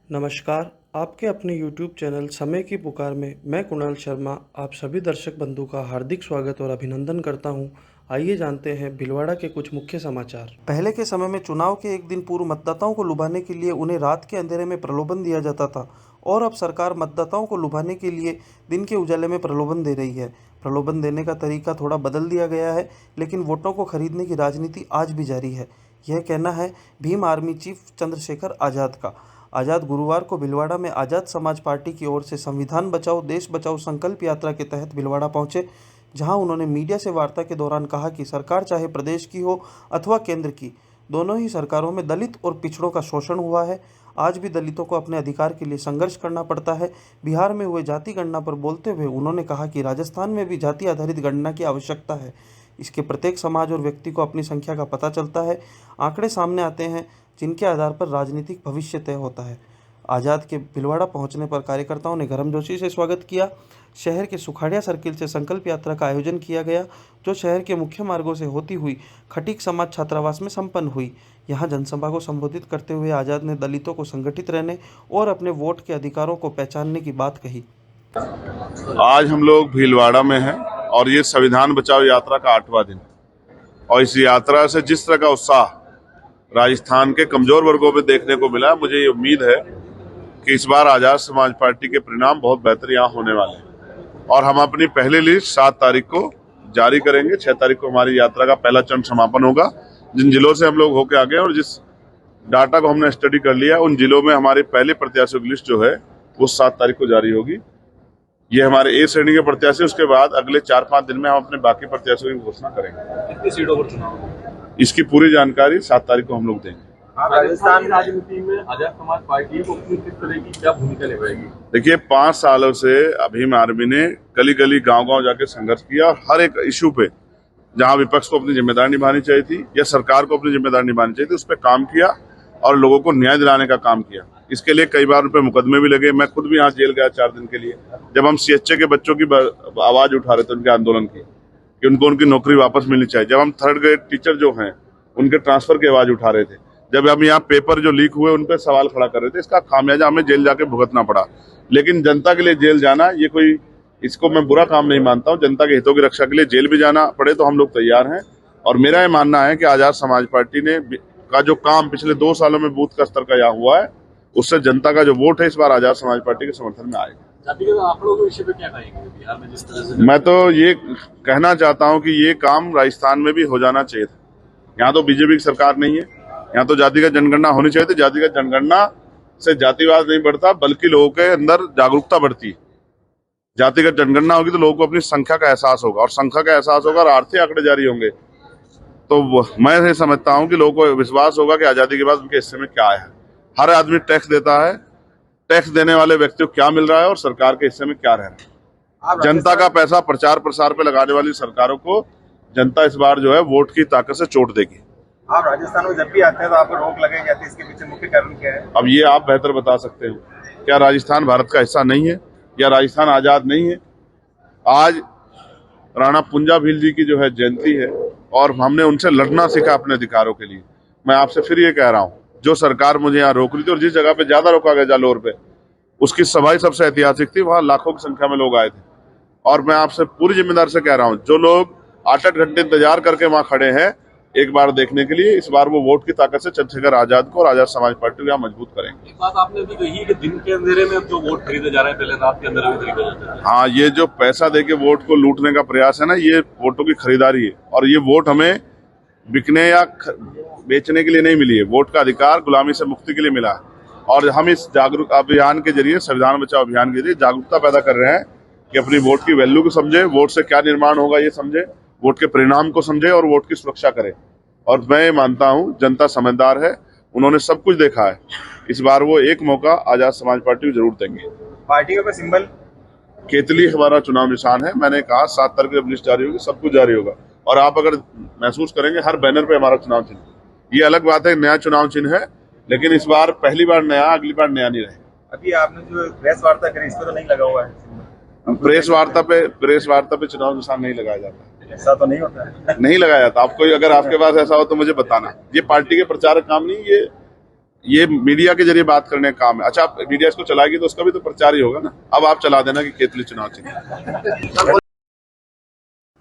नमस्कार, आपके अपने YouTube चैनल समय की पुकार में मैं कुणाल शर्मा आप सभी दर्शक बंधु का हार्दिक स्वागत और अभिनंदन करता हूं। आइए जानते हैं भीलवाड़ा के कुछ मुख्य समाचार। पहले के समय में चुनाव के एक दिन पूर्व मतदाताओं को लुभाने के लिए उन्हें रात के अंधेरे में प्रलोभन दिया जाता था और अब सरकार मतदाताओं को लुभाने के लिए दिन के उजाले में प्रलोभन दे रही है। प्रलोभन देने का तरीका थोड़ा बदल दिया गया है, लेकिन वोटों को खरीदने की राजनीति आज भी जारी है। यह कहना है भीम आर्मी चीफ चंद्रशेखर आज़ाद का। आज़ाद गुरुवार को भीलवाड़ा में आज़ाद समाज पार्टी की ओर से संविधान बचाओ देश बचाओ संकल्प यात्रा के तहत भीलवाड़ा पहुंचे, जहां उन्होंने मीडिया से वार्ता के दौरान कहा कि सरकार चाहे प्रदेश की हो अथवा केंद्र की, दोनों ही सरकारों में दलित और पिछड़ों का शोषण हुआ है। आज भी दलितों को अपने अधिकार के लिए संघर्ष करना पड़ता है। बिहार में हुए जाति गणना पर बोलते हुए उन्होंने कहा कि राजस्थान में भी जाति आधारित गणना की आवश्यकता है। इसके प्रत्येक समाज और व्यक्ति को अपनी संख्या का पता चलता है। आंकड़े सामने आते हैं जिनके आधार पर राजनीतिक भविष्य तय होता है। आज़ाद के भीलवाड़ा पहुंचने पर कार्यकर्ताओं ने गर्मजोशी से स्वागत किया। शहर के सुखाड़िया सर्किल से संकल्प यात्रा का आयोजन किया गया, जो शहर के मुख्य मार्गों से होती हुई खटीक समाज छात्रावास में संपन्न हुई। यहां जनसभा को संबोधित करते हुए आज़ाद ने दलितों को संगठित रहने और अपने वोट के अधिकारों को पहचानने की बात कही। आज हम लोग भीलवाड़ा में हैं और ये संविधान बचाओ यात्रा का 8वां दिन, और इस यात्रा से जिस तरह का उत्साह राजस्थान के कमजोर वर्गों में देखने को मिला, मुझे ये उम्मीद है कि इस बार आजाद समाज पार्टी के परिणाम बहुत बेहतर यहाँ होने वाले हैं। और हम अपनी पहली लिस्ट 7 तारीख को जारी करेंगे। 6 तारीख को हमारी यात्रा का पहला चरण समापन होगा। जिन जिलों से हम लोग होके आ गए और जिस डाटा को हमने स्टडी कर लिया, उन जिलों में हमारे पहले प्रत्याशियों की लिस्ट जो है वो 7 तारीख को जारी होगी। ये हमारे ए श्रेणी के प्रत्याशी, उसके बाद अगले 4-5 दिन में हम अपने बाकी प्रत्याशियों की घोषणा करेंगे। कितनी सीटों पर चुनाव, इसकी पूरी जानकारी 7 तारीख को हम लोग देंगे। राजस्थान राजनीति में आजाद समाज पार्टी को किस तरह की क्या भूमिका निभाएगी? देखिए, 5 सालों से भीम आर्मी ने गली गली गांव-गांव जाके संघर्ष किया और हर एक इश्यू पे जहां विपक्ष को अपनी जिम्मेदारी निभानी चाहिए थी या सरकार को अपनी जिम्मेदारी निभानी चाहिए थी, उस पर काम किया और लोगों को न्याय दिलाने का काम किया। इसके लिए कई बार उन पर मुकदमे भी लगे। मैं खुद भी यहाँ जेल गया 4 दिन के लिए, जब हम CHA के बच्चों की आवाज उठा रहे थे, उनके आंदोलन की कि उनको उनकी नौकरी वापस मिलनी चाहिए। जब हम 3rd ग्रेड टीचर जो हैं उनके ट्रांसफर की आवाज उठा रहे थे, जब हम यहाँ पेपर जो लीक हुए उन पर सवाल खड़ा कर रहे थे, इसका खामियाजा हमें जेल जाके भुगतना पड़ा। लेकिन जनता के लिए जेल जाना, ये कोई, इसको मैं बुरा काम नहीं मानता हूँ। जनता के हितों की रक्षा के लिए जेल भी जाना पड़े तो हम लोग तैयार हैं। और मेरा ये मानना है कि आजाद समाज पार्टी ने का जो काम पिछले 2 सालों में बूथ का स्तर का यहाँ हुआ है, उससे जनता का जो वोट है इस बार आजाद समाज पार्टी के समर्थन में आएगा। जातिगत आंकड़ों के विषय पे क्या कहेंगे? बिहार में जिस तरह से, मैं तो ये कहना चाहता हूँ कि ये काम राजस्थान में भी हो जाना चाहिए था। यहाँ तो बीजेपी की सरकार नहीं है, यहाँ तो जातिगत जनगणना होनी चाहिए थी। जातिगत जनगणना से जातिवाद नहीं बढ़ता, बल्कि लोगों के अंदर जागरूकता बढ़ती है। जातिगत जनगणना होगी तो लोगों को अपनी संख्या का एहसास होगा, और संख्या का एहसास होगा और आर्थिक आंकड़े जारी होंगे तो मैं ये समझता हूँ कि लोगों को विश्वास होगा कि आजादी के बाद उनके हिस्से में क्या है। हर आदमी टैक्स देता है, टैक्स देने वाले व्यक्ति को क्या मिल रहा है और सरकार के हिस्से में क्या रह रहा है। जनता का पैसा प्रचार प्रसार पे लगाने वाली सरकारों को जनता इस बार जो है वोट की ताकत से चोट देगी। आप राजस्थान में जब भी आते हैं तो आपको रोक लगाई जाती है, इसके पीछे मुख्य कारण क्या है? अब ये आप बेहतर बता सकते हो। क्या राजस्थान भारत का हिस्सा नहीं है या राजस्थान आजाद नहीं है? आज राणा पुंजा भील जी की जो है जयंती है और हमने उनसे लड़ना सीखा अपने अधिकारों के लिए। मैं आपसे फिर ये कह रहा हूँ, जो सरकार मुझे यहाँ रोक रही थी और जिस जगह पे ज्यादा रोका गया जालोर पे, उसकी सभा ही सबसे ऐतिहासिक थी। वहां लाखों की संख्या में लोग आए थे। और मैं आपसे पूरी जिम्मेदारी से कह रहा हूँ, जो लोग 8-8 घंटे इंतजार करके वहां खड़े हैं एक बार देखने के लिए, इस बार वो वोट की ताकत से चंद्रशेखर आजाद को और आजाद समाज पार्टी को यहाँ मजबूत करेंगे। एक बात आपने भी कही कि दिन के अंधेरे में अब जो वोट खरीदे जा रहे हैं, पहले रात के अंधेरे में खरीदे जाते हैं। हाँ, ये जो पैसा देके वोट को लूटने का प्रयास है ना, ये वोटों की खरीदारी है। और ये वोट हमें बिकने या बेचने के लिए नहीं मिली है। वोट का अधिकार गुलामी से मुक्ति के लिए मिला है। और हम इस जागरूक अभियान के जरिए, संविधान बचाओ अभियान के जरिए जागरूकता पैदा कर रहे हैं कि अपनी वोट की वैल्यू को समझे, वोट से क्या निर्माण होगा ये समझे, वोट के परिणाम को समझे और वोट की सुरक्षा करे। और मैं मानता हूं जनता समझदार है, उन्होंने सब कुछ देखा है। इस बार वो एक मौका आजाद समाज पार्टी को जरूर देंगे। पार्टी का कोई सिंबल? केतली हमारा चुनाव निशान है। मैंने कहा 7 तारीख जब लिस्ट जारी होगी सब कुछ जारी होगा, और आप अगर महसूस करेंगे हर बैनर पे हमारा चुनाव चिन्ह। ये अलग बात है, नया चुनाव चिन्ह है, लेकिन इस बार पहली बार नया, अगली बार नया नहीं रहेगा। अभी आपने जो प्रेस वार्ता करी, इस पर तो नहीं लगा हुआ है। प्रेस वार्ता पे चुनाव निशान नहीं लगाया जाता। ऐसा तो नहीं होता है? नहीं लगाया जाता। आपको अगर आपके पास ऐसा हो तो मुझे बताना। ये पार्टी के प्रचारक काम नहीं, ये ये मीडिया के जरिए बात करने का काम है। अच्छा, आप मीडिया इसको चलाएगी तो उसका भी तो प्रचार ही होगा ना। अब आप चला देना कि केतली चुनाव चिन्ह।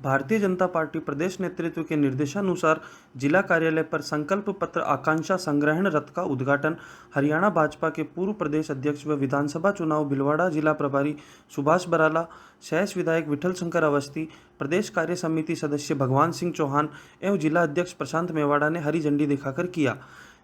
भारतीय जनता पार्टी प्रदेश नेतृत्व के निर्देशानुसार जिला कार्यालय पर संकल्प पत्र आकांक्षा संग्रहण रथ का उद्घाटन हरियाणा भाजपा के पूर्व प्रदेश अध्यक्ष व विधानसभा चुनाव भिलवाड़ा जिला प्रभारी सुभाष बराला, शेष विधायक विठल शंकर अवस्थी, प्रदेश कार्य समिति सदस्य भगवान सिंह चौहान एवं जिला अध्यक्ष प्रशांत मेवाड़ा ने हरी झंडी दिखाकर किया।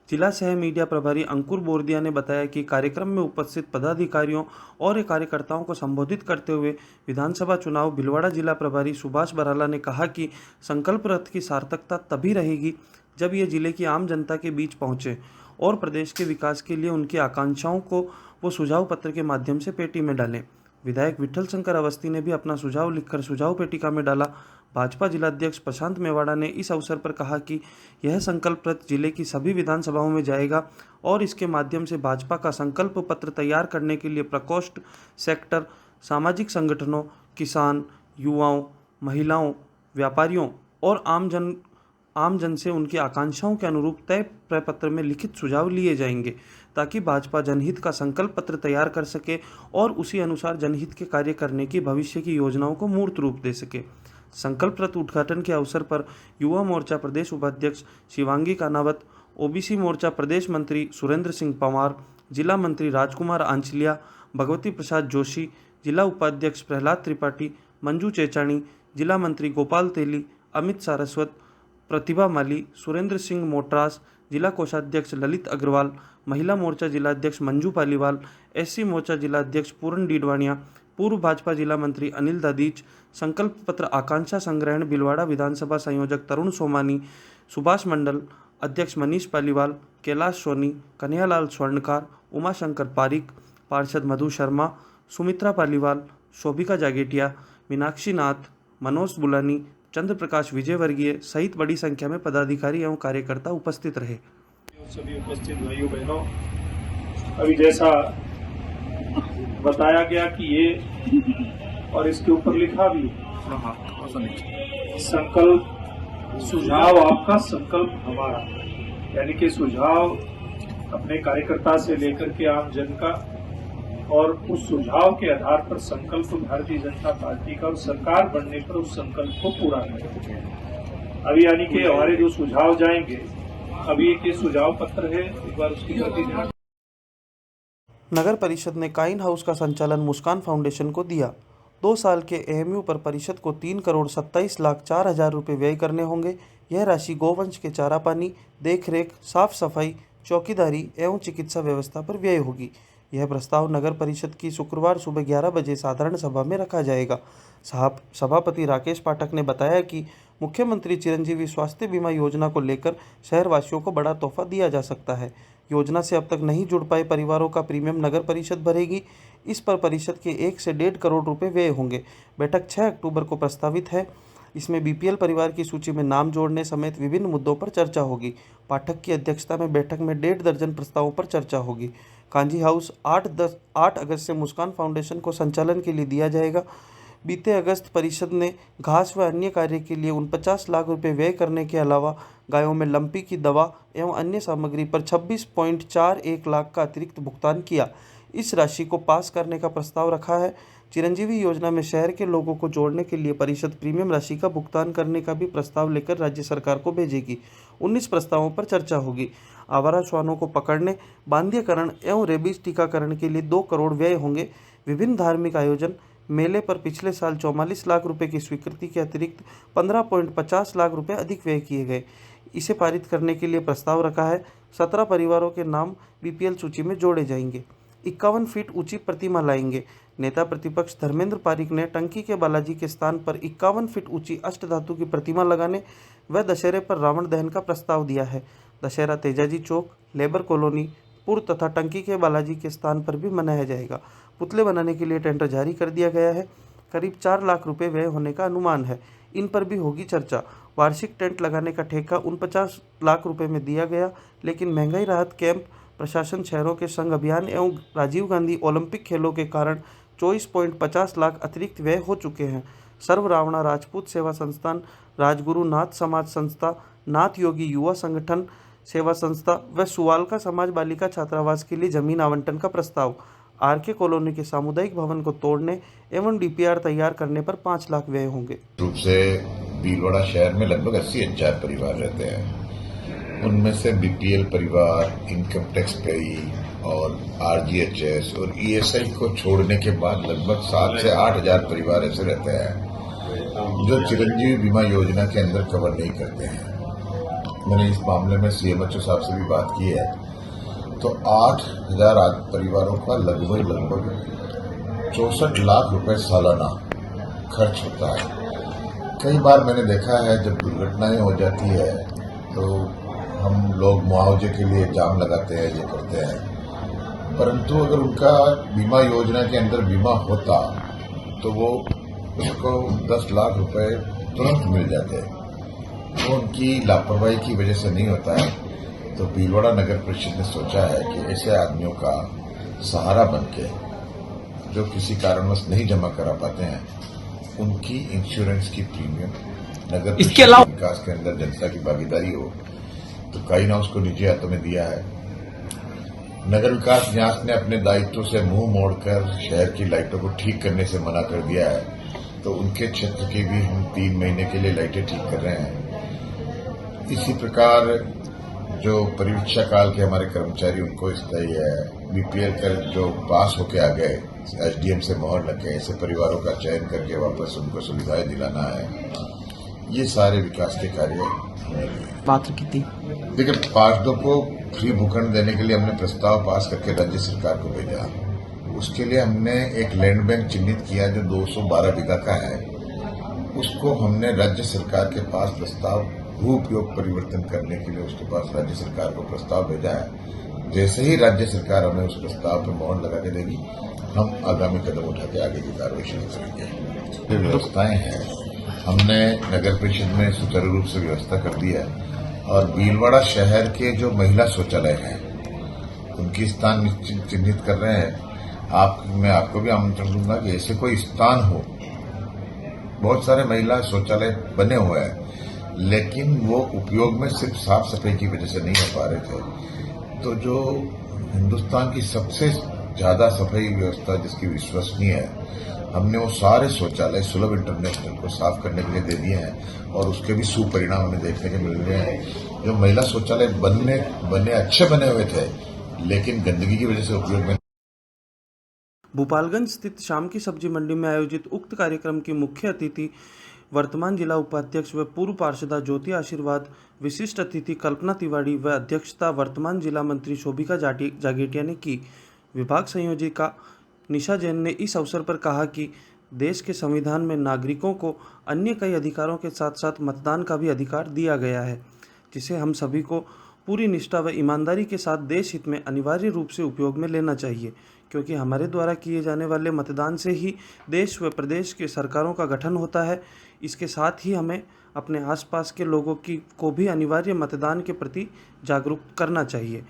जिला सह मीडिया प्रभारी अंकुर बोरदिया ने बताया कि कार्यक्रम में उपस्थित पदाधिकारियों और कार्यकर्ताओं को संबोधित करते हुए विधानसभा चुनाव भिलवाड़ा जिला प्रभारी सुभाष बराला ने कहा कि संकल्प रथ की सार्थकता तभी रहेगी जब ये जिले की आम जनता के बीच पहुंचे और प्रदेश के विकास के लिए उनकी आकांक्षाओं को वो सुझाव पत्र के माध्यम से पेटी में डालें। विधायक विठल शंकर अवस्थी ने भी अपना सुझाव लिखकर सुझाव पेटिका में डाला। भाजपा जिलाध्यक्ष प्रशांत मेवाड़ा ने इस अवसर पर कहा कि यह संकल्प रथ जिले की सभी विधानसभाओं में जाएगा और इसके माध्यम से भाजपा का संकल्प पत्र तैयार करने के लिए प्रकोष्ठ, सेक्टर, सामाजिक संगठनों, किसान, युवाओं, महिलाओं, व्यापारियों और आम जन से उनकी आकांक्षाओं के अनुरूप तय प्रपत्र में लिखित सुझाव लिए जाएंगे ताकि भाजपा जनहित का संकल्प पत्र तैयार कर सके और उसी अनुसार जनहित के कार्य करने की भविष्य की योजनाओं को मूर्त रूप दे सके। संकल्प रथ उद्घाटन के अवसर पर युवा मोर्चा प्रदेश उपाध्यक्ष शिवांगी कानावत, ओबीसी मोर्चा प्रदेश मंत्री सुरेंद्र सिंह पंवार, जिला मंत्री राजकुमार आंचलिया, भगवती प्रसाद जोशी, जिला उपाध्यक्ष प्रहलाद त्रिपाठी, मंजू चेचाणी, जिला मंत्री गोपाल तेली, अमित सारस्वत, प्रतिभा माली, सुरेंद्र सिंह मोटरास, जिला कोषाध्यक्ष ललित अग्रवाल, महिला मोर्चा जिलाध्यक्ष मंजू पालीवाल, एससी मोर्चा जिलाध्यक्ष पूर्ण डीडवाणिया, पूर्व भाजपा जिला मंत्री अनिल दादीच, संकल्प पत्र आकांक्षा संग्रहण भिलवाड़ा विधानसभा संयोजक तरुण सोमानी, सुभाष मंडल, अध्यक्ष मनीष पालीवाल, कैलाश सोनी, कन्हैयालाल स्वर्णकार, उमाशंकर पारिक, पार्षद मधु शर्मा, सुमित्रा पालीवाल, शोभिका जागेटिया, मीनाक्षी नाथ, मनोज बुलानी, चंद्र प्रकाश विजयवर्गीय सहित बड़ी संख्या में पदाधिकारी एवं कार्यकर्ता उपस्थित रहे। सभी उपस्थित भाइयों बहनों, अभी जैसा बताया गया कि ये और इसके ऊपर लिखा भी संकल्प सुझाव आपका, संकल्प हमारा, यानी कि सुझाव अपने कार्यकर्ता से लेकर के आम जन का और उस सुझाव के आधार पर संकल्प भारतीय जनता पार्टी का और सरकार बनने पर उस संकल्प को पूरा करेंगे। अभी यानी कि हमारे जो सुझाव जाएंगे, अभी एक ये सुझाव पत्र है, एक बार उसकी प्रति ध्यान। नगर परिषद ने काइन हाउस का संचालन मुस्कान फाउंडेशन को दिया। 2 साल के एएमयू पर परिषद को 3,27,04,000 रुपये व्यय करने होंगे। यह राशि गोवंश के चारा पानी, देखरेख, साफ सफाई, चौकीदारी एवं चिकित्सा व्यवस्था पर व्यय होगी। यह प्रस्ताव नगर परिषद की शुक्रवार सुबह 11 बजे साधारण सभा में रखा जाएगा। सभापति राकेश पाठक ने बताया कि मुख्यमंत्री चिरंजीवी स्वास्थ्य बीमा योजना को लेकर शहरवासियों को बड़ा तोहफा दिया जा सकता है। योजना से अब तक नहीं जुड़ पाए परिवारों का प्रीमियम नगर परिषद भरेगी। इस पर परिषद के 1 से 1.5 करोड़ रुपए व्यय होंगे। बैठक 6 अक्टूबर को प्रस्तावित है। इसमें बीपीएल परिवार की सूची में नाम जोड़ने समेत विभिन्न मुद्दों पर चर्चा होगी। पाठक की अध्यक्षता में बैठक में 1.5 दर्जन प्रस्तावों पर चर्चा होगी। कांजी हाउस 8 अगस्त से मुस्कान फाउंडेशन को संचालन के लिए दिया जाएगा। बीते अगस्त परिषद ने घास व अन्य कार्य के लिए 49 लाख रुपए व्यय करने के अलावा गायों में लंपी की दवा एवं अन्य सामग्री पर 26.41 लाख का अतिरिक्त भुगतान किया। इस राशि को पास करने का प्रस्ताव रखा है। चिरंजीवी योजना में शहर के लोगों को जोड़ने के लिए परिषद प्रीमियम राशि का भुगतान करने का भी प्रस्ताव लेकर राज्य सरकार को भेजेगी। 19 प्रस्तावों पर चर्चा होगी। आवारा श्वानों को पकड़ने, बांध्यकरण एवं रेबीज टीकाकरण के लिए 2 करोड़ व्यय होंगे। विभिन्न धार्मिक आयोजन, मेले पर पिछले साल 44 लाख रुपए की स्वीकृति के अतिरिक्त 15.50 लाख रुपए अधिक व्यय किए गए। इसे पारित करने के लिए प्रस्ताव रखा है। 17 परिवारों के नाम बीपीएल सूची में जोड़े जाएंगे। 51 फीट ऊंची प्रतिमा लाएंगे। नेता प्रतिपक्ष धर्मेंद्र पारिक ने टंकी के बालाजी के स्थान पर 51 फीट ऊंची अष्टधातु की प्रतिमा लगाने व दशहरे पर रावण दहन का प्रस्ताव दिया है। दशहरा तेजाजी चौक, लेबर कॉलोनी, पुर तथा टंकी के बालाजी के स्थान पर भी मनाया जाएगा। पुतले बनाने के लिए टेंडर जारी कर दिया गया है। करीब 4 लाख रुपए व्यय होने का अनुमान है। इन पर भी होगी चर्चा। वार्षिक टेंट लगाने का ठेका 49 लाख रुपए में दिया गया, लेकिन महंगाई राहत कैंप, प्रशासन, शहरों के संघ अभियान एवं राजीव गांधी ओलंपिक खेलों के कारण 24.50 लाख अतिरिक्त व्यय हो चुके हैं। सर्व रावणा राजपूत सेवा संस्थान, राजगुरु नाथ समाज संस्था, नाथ योगी युवा संगठन, सेवा संस्था व सुवालका समाज बालिका छात्रावास के लिए जमीन आवंटन का प्रस्ताव। आरके कॉलोनी के सामुदायिक भवन को तोड़ने एवं डीपीआर तैयार करने पर 5 लाख व्यय होंगे। रूप से भीलवाड़ा शहर में लगभग 80,000 परिवार रहते हैं। उनमें से बीपीएल परिवार, इनकम टैक्स पेई और आरजीएचएस और ईएसआई को छोड़ने के बाद लगभग 7 से 8,000 परिवार ऐसे रहते हैं जो चिरंजीवी बीमा योजना के अंदर कवर नहीं करते हैं। मैंने इस मामले में सीएमएचओ साहब से भी बात की है, तो 8,000 परिवारों का लगभग 64 लाख रुपए सालाना खर्च होता है। कई बार मैंने देखा है जब दुर्घटनाएं हो जाती है तो हम लोग मुआवजे के लिए जाम लगाते हैं, ये करते हैं, परंतु अगर उनका बीमा योजना के अंदर बीमा होता तो वो उसको 10 लाख रुपए तुरंत मिल जाते। तो उनकी लापरवाही की वजह से नहीं होता है। तो भीलवाड़ा नगर परिषद ने सोचा है कि ऐसे आदमियों का सहारा बनके जो किसी कारणवश नहीं जमा करा पाते हैं, उनकी इंश्योरेंस की प्रीमियम नगर इसके अलावा विकास के अंदर जनता की भागीदारी हो, तो कई ना उसको निजी हाथों में दिया है। नगर विकास न्यास ने अपने दायित्व से मुंह मोड़कर शहर की लाइटों को ठीक करने से मना कर दिया है, तो उनके क्षेत्र की भी हम 3 महीने के लिए लाइटें ठीक कर रहे हैं। इसी प्रकार जो परीक्षा काल के हमारे कर्मचारी, उनको स्थायी है, बीपीएल कर जो पास होके आ गए, एसडीएम से मोहर लग गए, ऐसे परिवारों का चयन करके वापस उनको सुविधाएं दिलाना है। ये सारे विकास के कार्य पात्र की थी। देखिए, पार्षदों को फ्री भूखंड देने के लिए हमने प्रस्ताव पास करके राज्य सरकार को भेजा। उसके लिए हमने एक लैंड बैंक चिन्हित किया जो 212 बीघा का है। उसको हमने राज्य सरकार के पास प्रस्ताव भू उपयोग परिवर्तन करने के लिए उसके पास राज्य सरकार को प्रस्ताव भेजा है। जैसे ही राज्य सरकार हमें उस प्रस्ताव पर मोहर लगा के देगी, हम आगामी कदम उठा के आगे की कार्रवाई शुरू करेंगे। व्यवस्थाएं हैं, हमने नगर परिषद में सुचारू रूप से व्यवस्था कर दी है और भीलवाड़ा शहर के जो महिला शौचालय हैं उनकी स्थान निश्चित चिन्हित कर रहे हैं। मैं आपको भी आमंत्रण दूंगा कि ऐसे कोई स्थान हो। बहुत सारे महिला शौचालय बने हुए हैं लेकिन वो उपयोग में सिर्फ साफ सफाई की वजह से नहीं हो पा रहे थे। तो जो हिंदुस्तान की सबसे ज्यादा सफाई व्यवस्था जिसकी विश्वसनीय है, हमने वो सारे शौचालय सुलभ इंटरनेशनल को साफ करने के लिए दे दिए हैं और उसके भी सुपरिणाम हमें देखने के मिल रहे हैं। जो महिला शौचालय बने अच्छे बने हुए थे लेकिन गंदगी की वजह से उपयोग में। भोपालगंज स्थित शाम की सब्जी मंडी में आयोजित उक्त कार्यक्रम की मुख्य अतिथि वर्तमान जिला उपाध्यक्ष व पूर्व पार्षदा ज्योति आशीर्वाद, विशिष्ट अतिथि कल्पना तिवारी व अध्यक्षता वर्तमान जिला मंत्री शोभिका जागेटिया ने की। विभाग संयोजिका निशा जैन ने इस अवसर पर कहा कि देश के संविधान में नागरिकों को अन्य कई अधिकारों के साथ साथ मतदान का भी अधिकार दिया गया है, जिसे हम सभी को पूरी निष्ठा व ईमानदारी के साथ देश हित में अनिवार्य रूप से उपयोग में लेना चाहिए, क्योंकि हमारे द्वारा किए जाने वाले मतदान से ही देश व प्रदेश के सरकारों का गठन होता है। इसके साथ ही हमें अपने आसपास के लोगों को भी अनिवार्य मतदान के प्रति जागरूक करना चाहिए।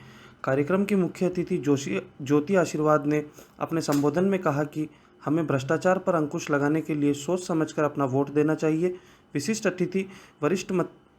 कार्यक्रम की मुख्य अतिथि ज्योति आशीर्वाद ने अपने संबोधन में कहा कि हमें भ्रष्टाचार पर अंकुश लगाने के लिए सोच समझकर अपना वोट देना चाहिए। विशिष्ट अतिथि वरिष्ठ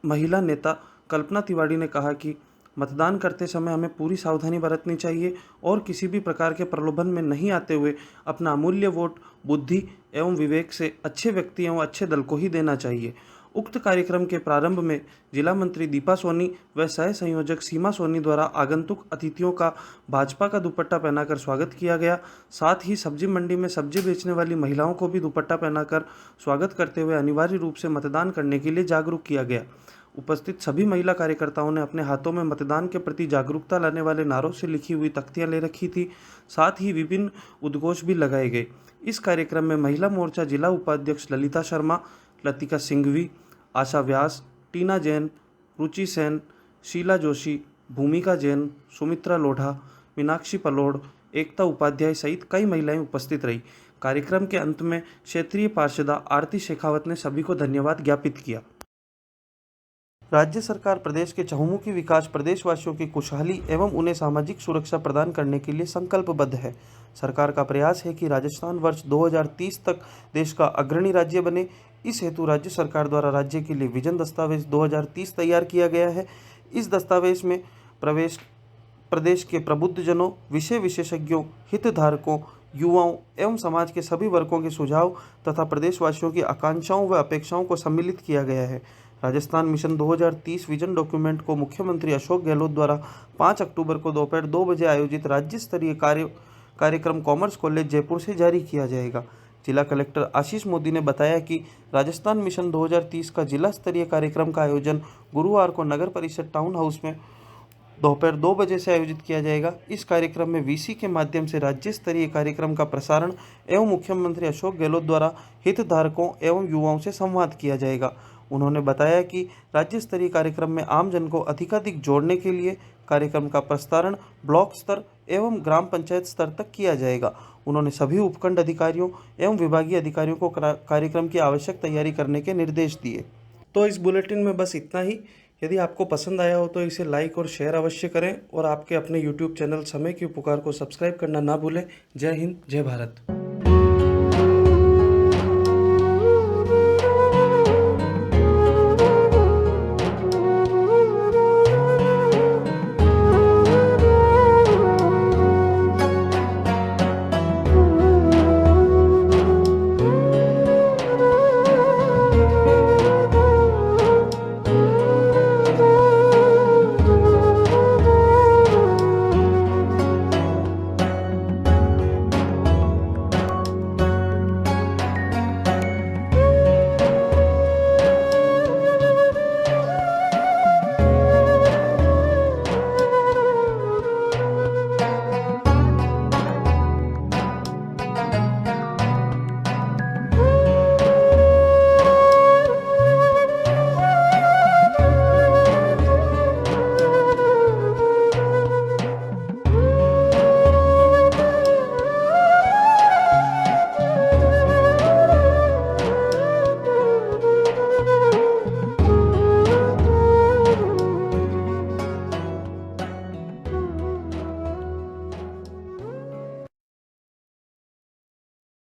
महिला नेता कल्पना तिवारी ने कहा कि मतदान करते समय हमें पूरी सावधानी बरतनी चाहिए और किसी भी प्रकार के प्रलोभन में नहीं आते हुए अपना अमूल्य वोट बुद्धि एवं विवेक से अच्छे व्यक्ति एवं अच्छे दल को ही देना चाहिए। उक्त कार्यक्रम के प्रारंभ में जिला मंत्री दीपा सोनी व सह संयोजक सीमा सोनी द्वारा आगंतुक अतिथियों का भाजपा का दुपट्टा पहनाकर स्वागत किया गया। साथ ही सब्जी मंडी में सब्जी बेचने वाली महिलाओं को भी दुपट्टा पहनाकर स्वागत करते हुए अनिवार्य रूप से मतदान करने के लिए जागरूक किया गया। उपस्थित सभी महिला कार्यकर्ताओं ने अपने हाथों में मतदान के प्रति जागरूकता लाने वाले नारों से लिखी हुई तख्तियां ले रखी थी। साथ ही विभिन्न उद्घोष भी लगाए गए। इस कार्यक्रम में महिला मोर्चा जिला उपाध्यक्ष ललिता शर्मा, लतिका सिंघवी, आशा व्यास, टीना जैन, रुचि सेन, शीला जोशी, भूमिका जैन, सुमित्रा लोढ़ा, मीनाक्षी पलोड़, एकता उपाध्याय सहित कई महिलाएं उपस्थित रही। कार्यक्रम के अंत में क्षेत्रीय पार्षदा आरती शेखावत ने सभी को धन्यवाद ज्ञापित किया। राज्य सरकार प्रदेश के चहुमुखी विकास, प्रदेशवासियों की खुशहाली एवं उन्हें सामाजिक सुरक्षा प्रदान करने के लिए संकल्पबद्ध है। सरकार का प्रयास है कि राजस्थान वर्ष 2030 तक देश का अग्रणी राज्य बने। इस हेतु राज्य सरकार द्वारा राज्य के लिए विजन दस्तावेज 2030 तैयार किया गया है। इस दस्तावेज में प्रदेश के प्रबुद्धजनों, विषय विशेषज्ञों, हितधारकों, युवाओं एवं समाज के सभी वर्गों के सुझाव तथा प्रदेशवासियों की आकांक्षाओं व अपेक्षाओं को सम्मिलित किया गया है। राजस्थान मिशन 2030 विजन डॉक्यूमेंट को मुख्यमंत्री अशोक गहलोत द्वारा 5 अक्टूबर को दोपहर 2 बजे आयोजित राज्य स्तरीय कार्यक्रम कॉमर्स कॉलेज जयपुर से जारी किया जाएगा। जिला कलेक्टर आशीष मोदी ने बताया कि राजस्थान मिशन 2030 का जिला स्तरीय कार्यक्रम का आयोजन गुरुवार को नगर परिषद टाउन हाउस में दोपहर 2 बजे से आयोजित किया जाएगा। इस कार्यक्रम में वीसी के माध्यम से राज्य स्तरीय कार्यक्रम का प्रसारण एवं मुख्यमंत्री अशोक गहलोत द्वारा हितधारकों एवं युवाओं से संवाद किया जाएगा। उन्होंने बताया कि राज्य स्तरीय कार्यक्रम में आमजन को अधिकाधिक जोड़ने के लिए कार्यक्रम का प्रसारण ब्लॉक स्तर एवं ग्राम पंचायत स्तर तक किया जाएगा। उन्होंने सभी उपखंड अधिकारियों एवं विभागीय अधिकारियों को कार्यक्रम की आवश्यक तैयारी करने के निर्देश दिए। तो इस बुलेटिन में बस इतना ही। यदि आपको पसंद आया हो तो इसे लाइक और शेयर अवश्य करें और आपके अपने YouTube चैनल समय की पुकार को सब्सक्राइब करना ना भूलें। जय हिंद, जय भारत।